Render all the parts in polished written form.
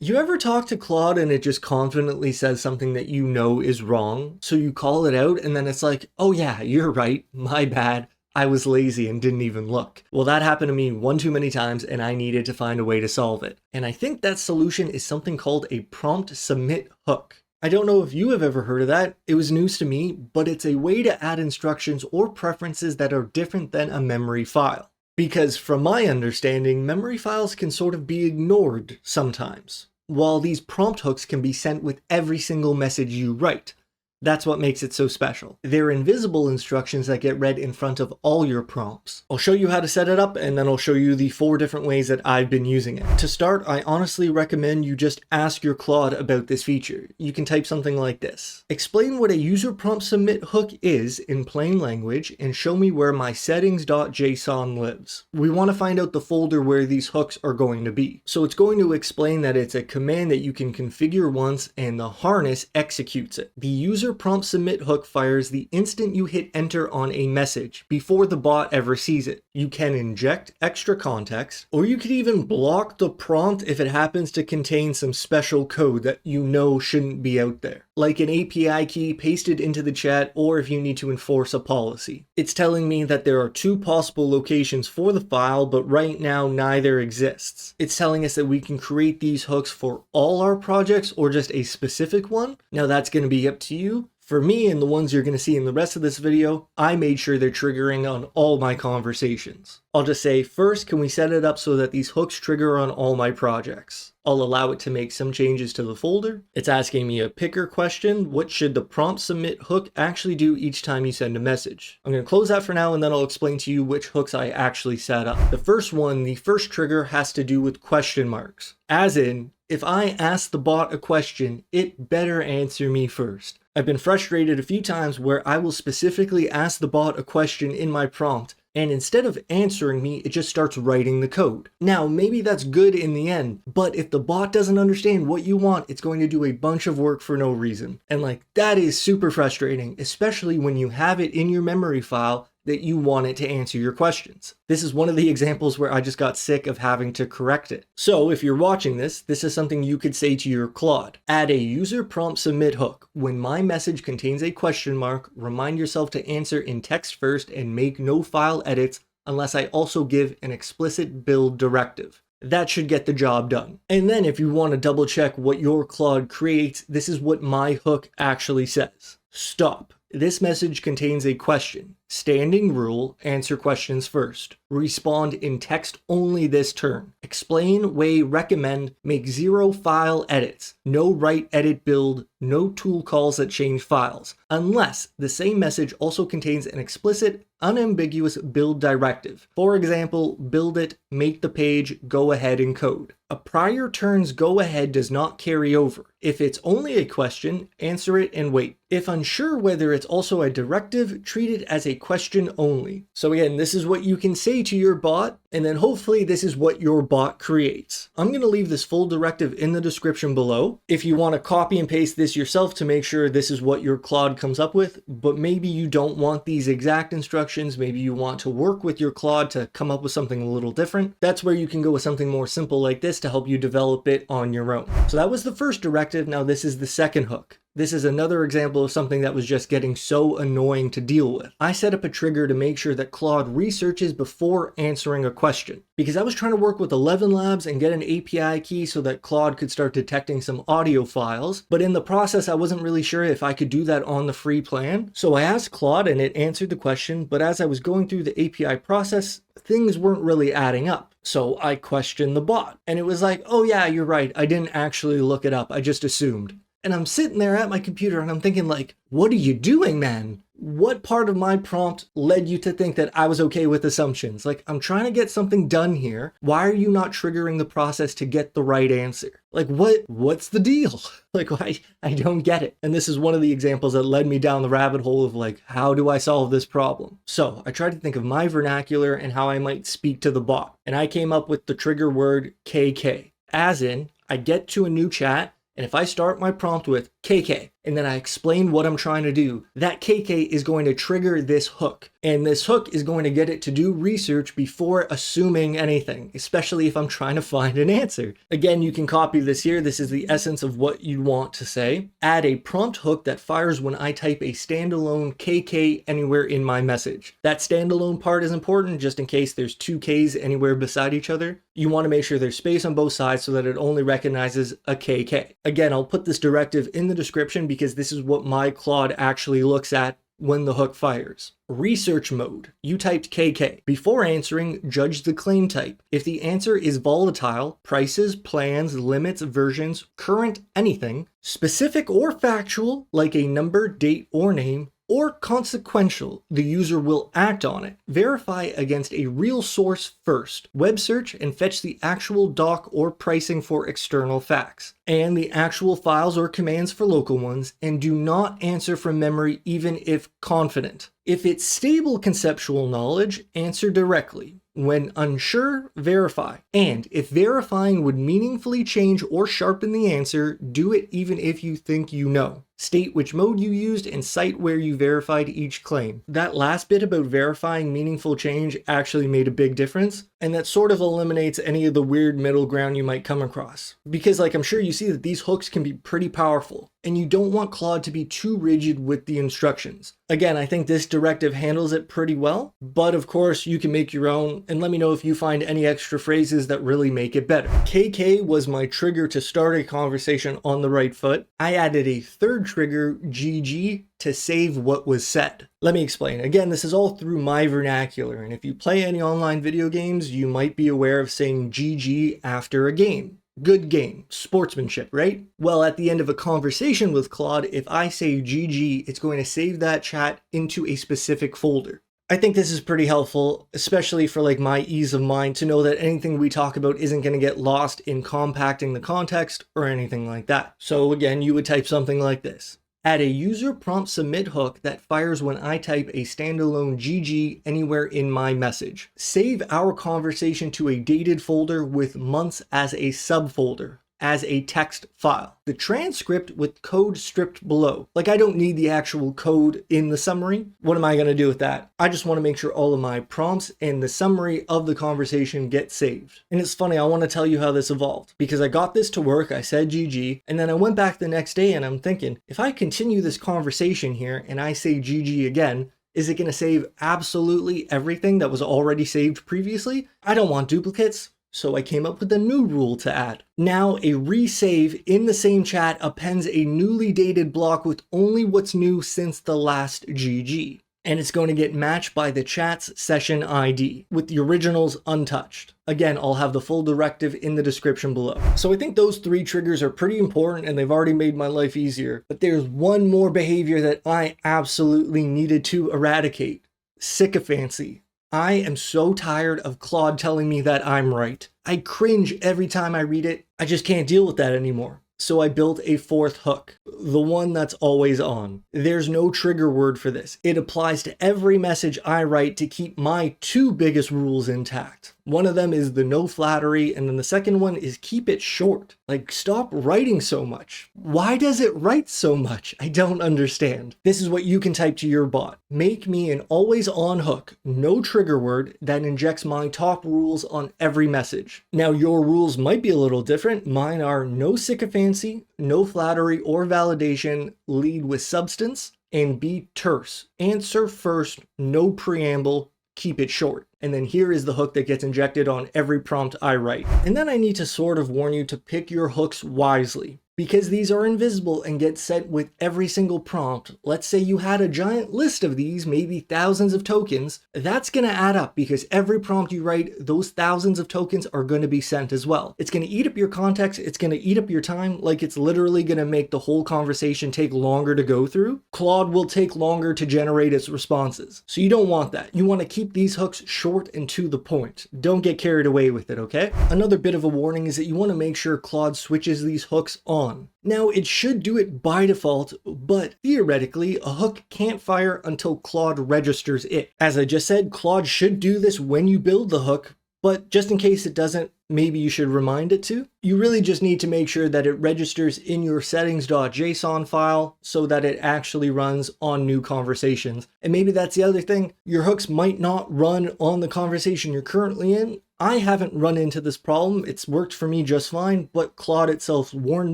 You ever talk to Claude and it just confidently says something that you know is wrong? So you call it out and then it's like, oh yeah, you're right, my bad. I was lazy and didn't even look. Well, that happened to me one too many times and I needed to find a way to solve it. And I think that solution is something called a prompt submit hook. I don't know if you have ever heard of that. It was news to me, but it's a way to add instructions or preferences that are different than a memory file. Because from my understanding, memory files can sort of be ignored sometimes, while these prompt hooks can be sent with every single message you write. That's what makes it so special. They're invisible instructions that get read in front of all your prompts. I'll show you how to set it up and then I'll show you the 4 different ways that I've been using it. To start, I honestly recommend you just ask your Claude about this feature. You can type something like this. Explain what a user prompt submit hook is in plain language and show me where my settings.json lives. We want to find out the folder where these hooks are going to be. So it's going to explain that it's a command that you can configure once and the harness executes it. The user prompt submit hook fires the instant you hit enter on a message before the bot ever sees it. You can inject extra context, or you could even block the prompt if it happens to contain some special code that you know shouldn't be out there, like an API key pasted into the chat, or if you need to enforce a policy. It's telling me that there are 2 possible locations for the file, but right now neither exists. It's telling us that we can create these hooks for all our projects or just a specific one. Now that's going to be up to you. For me and the ones you're going to see in the rest of this video, I made sure they're triggering on all my conversations. I'll just say, first, can we set it up so that these hooks trigger on all my projects? I'll allow it to make some changes to the folder. It's asking me a picker question. What should the prompt submit hook actually do each time you send a message? I'm going to close that for now and then I'll explain to you which hooks I actually set up. The first one, the first trigger has to do with question marks. As in, if I ask the bot a question, it better answer me first. I've been frustrated a few times where I will specifically ask the bot a question in my prompt, and instead of answering me, it just starts writing the code. Now, maybe that's good in the end, but if the bot doesn't understand what you want, it's going to do a bunch of work for no reason. And that is super frustrating, especially when you have it in your memory file that you want it to answer your questions. This is one of the examples where I just got sick of having to correct it. So if you're watching this is something you could say to your Claude. Add a user prompt submit hook. When my message contains a question mark, remind yourself to answer in text first and make no file edits unless I also give an explicit build directive. That should get the job done. And then if you want to double check what your Claude creates, this is what my hook actually says. Stop. This message contains a question. Standing rule, answer questions first. Respond in text only this turn. Explain, weigh, recommend, make 0 file edits. No write, edit, build, no tool calls that change files. Unless the same message also contains an explicit, unambiguous build directive. For example, build it, make the page, go ahead and code. A prior turn's go ahead does not carry over. If it's only a question, answer it and wait. If unsure whether it's also a directive, treat it as a question only. So again, this is what you can say to your bot, and then hopefully this is what your bot creates. I'm going to leave this full directive in the description below. If you want to copy and paste this yourself to make sure this is what your Claude comes up with, but maybe you don't want these exact instructions, maybe you want to work with your Claude to come up with something a little different, that's where you can go with something more simple like this to help you develop it on your own. So that was the first directive. Now this is the second hook. This is another example of something that was just getting so annoying to deal with. I set up a trigger to make sure that Claude researches before answering a question, because I was trying to work with 11 Labs and get an API key so that Claude could start detecting some audio files, but in the process I wasn't really sure if I could do that on the free plan. So I asked Claude and it answered the question, but as I was going through the API process, things weren't really adding up. So I questioned the bot, and it was like, oh yeah, you're right, I didn't actually look it up, I just assumed. And I'm sitting there at my computer and I'm thinking what are you doing, man? What part of my prompt led you to think that I was okay with assumptions? I'm trying to get something done here. Why are you not triggering the process to get the right answer? What's the deal? I don't get it. And this is one of the examples that led me down the rabbit hole of how do I solve this problem? So I tried to think of my vernacular and how I might speak to the bot. And I came up with the trigger word KK, as in I get to a new chat, and if I start my prompt with KK, and then I explain what I'm trying to do, that KK is going to trigger this hook. And this hook is going to get it to do research before assuming anything, especially if I'm trying to find an answer. Again, you can copy this here. This is the essence of what you want to say. Add a prompt hook that fires when I type a standalone KK anywhere in my message. That standalone part is important just in case there's two Ks anywhere beside each other. You want to make sure there's space on both sides so that it only recognizes a KK. Again, I'll put this directive in the description because this is what my Claude actually looks at when the hook fires. Research mode. You typed KK. Before answering, judge the claim type. If the answer is volatile, prices, plans, limits, versions, current, anything, specific or factual, like a number, date, or name, or consequential, the user will act on it. Verify against a real source first. Web search and fetch the actual doc or pricing for external facts, and the actual files or commands for local ones, and do not answer from memory even if confident. If it's stable conceptual knowledge, answer directly. When unsure, verify. And if verifying would meaningfully change or sharpen the answer, do it even if you think you know. State which mode you used and cite where you verified each claim. That last bit about verifying meaningful change actually made a big difference, and that sort of eliminates any of the weird middle ground you might come across. Because I'm sure you see that these hooks can be pretty powerful, and you don't want Claude to be too rigid with the instructions. Again, I think this directive handles it pretty well, but of course you can make your own, and let me know if you find any extra phrases that really make it better. KK was my trigger to start a conversation on the right foot. I added a third trigger, GG, to save what was said. Let me explain. Again, this is all through my vernacular, and if you play any online video games, you might be aware of saying GG after a game. Good game, sportsmanship, right? Well, at the end of a conversation with Claude, if I say GG, it's going to save that chat into a specific folder. I think this is pretty helpful, especially for my ease of mind to know that anything we talk about isn't going to get lost in compacting the context or anything like that. So again, you would type something like this. Add a user prompt submit hook that fires when I type a standalone GG anywhere in my message. Save our conversation to a dated folder with months as a subfolder, as a text file. The transcript with code stripped below. I don't need the actual code in the summary. What am I going to do with that? I just want to make sure all of my prompts and the summary of the conversation get saved. And it's funny, I want to tell you how this evolved, because I got this to work, I said GG, and then I went back the next day and I'm thinking, if I continue this conversation here and I say GG again, is it going to save absolutely everything that was already saved previously? I don't want duplicates. So I came up with a new rule to add. Now a resave in the same chat appends a newly dated block with only what's new since the last GG. And it's going to get matched by the chat's session ID with the originals untouched. Again, I'll have the full directive in the description below. So I think those three triggers are pretty important and they've already made my life easier. But there's one more behavior that I absolutely needed to eradicate. Sycophancy. I am so tired of Claude telling me that I'm right. I cringe every time I read it. I just can't deal with that anymore. So I built a fourth hook, the one that's always on. There's no trigger word for this. It applies to every message I write to keep my two biggest rules intact. One of them is the no flattery, and then the second one is keep it short. Stop writing so much. Why does it write so much? I don't understand. This is what you can type to your bot. Make me an always on hook, no trigger word, that injects my top rules on every message. Now your rules might be a little different. Mine are no sycophancy, no flattery or validation, lead with substance, and be terse. Answer first, no preamble, keep it short. And then here is the hook that gets injected on every prompt I write. And then I need to sort of warn you to pick your hooks wisely, because these are invisible and get sent with every single prompt. Let's say you had a giant list of these, maybe thousands of tokens. That's going to add up because every prompt you write, those thousands of tokens are going to be sent as well. It's going to eat up your context. It's going to eat up your time. It's literally going to make the whole conversation take longer to go through. Claude will take longer to generate its responses. So you don't want that. You want to keep these hooks short and to the point. Don't get carried away with it, okay? Another bit of a warning is that you want to make sure Claude switches these hooks on. Now it should do it by default, but theoretically a hook can't fire until Claude registers it. As I just said, Claude should do this when you build the hook, but just in case it doesn't, maybe you should remind it to. You really just need to make sure that it registers in your settings.json file so that it actually runs on new conversations. And maybe that's the other thing, your hooks might not run on the conversation you're currently in. I haven't run into this problem. It's worked for me just fine, but Claude itself warned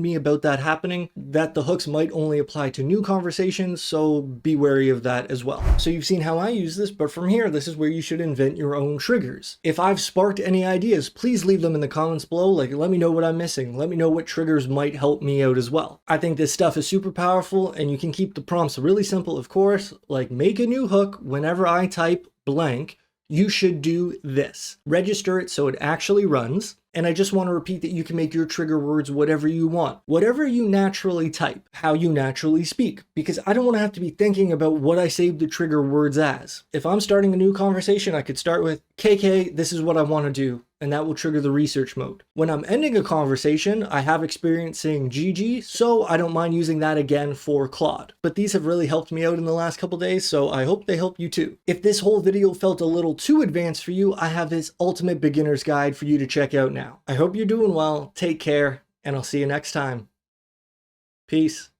me about that happening, that the hooks might only apply to new conversations, so be wary of that as well. So you've seen how I use this, but from here, this is where you should invent your own triggers. If I've sparked any ideas, please leave them in the comments below. Like, let me know what I'm missing. Let me know what triggers might help me out as well. I think this stuff is super powerful, and you can keep the prompts really simple, of course, like make a new hook whenever I type blank. You should do this. Register it so it actually runs. And I just want to repeat that you can make your trigger words whatever you want, whatever you naturally type, how you naturally speak, because I don't want to have to be thinking about what I saved the trigger words as. If I'm starting a new conversation, I could start with, KK, this is what I want to do, and that will trigger the research mode. When I'm ending a conversation, I have experience saying GG, so I don't mind using that again for Claude. But these have really helped me out in the last couple days, so I hope they help you too. If this whole video felt a little too advanced for you, I have this ultimate beginner's guide for you to check out now. I hope you're doing well, take care, and I'll see you next time. Peace.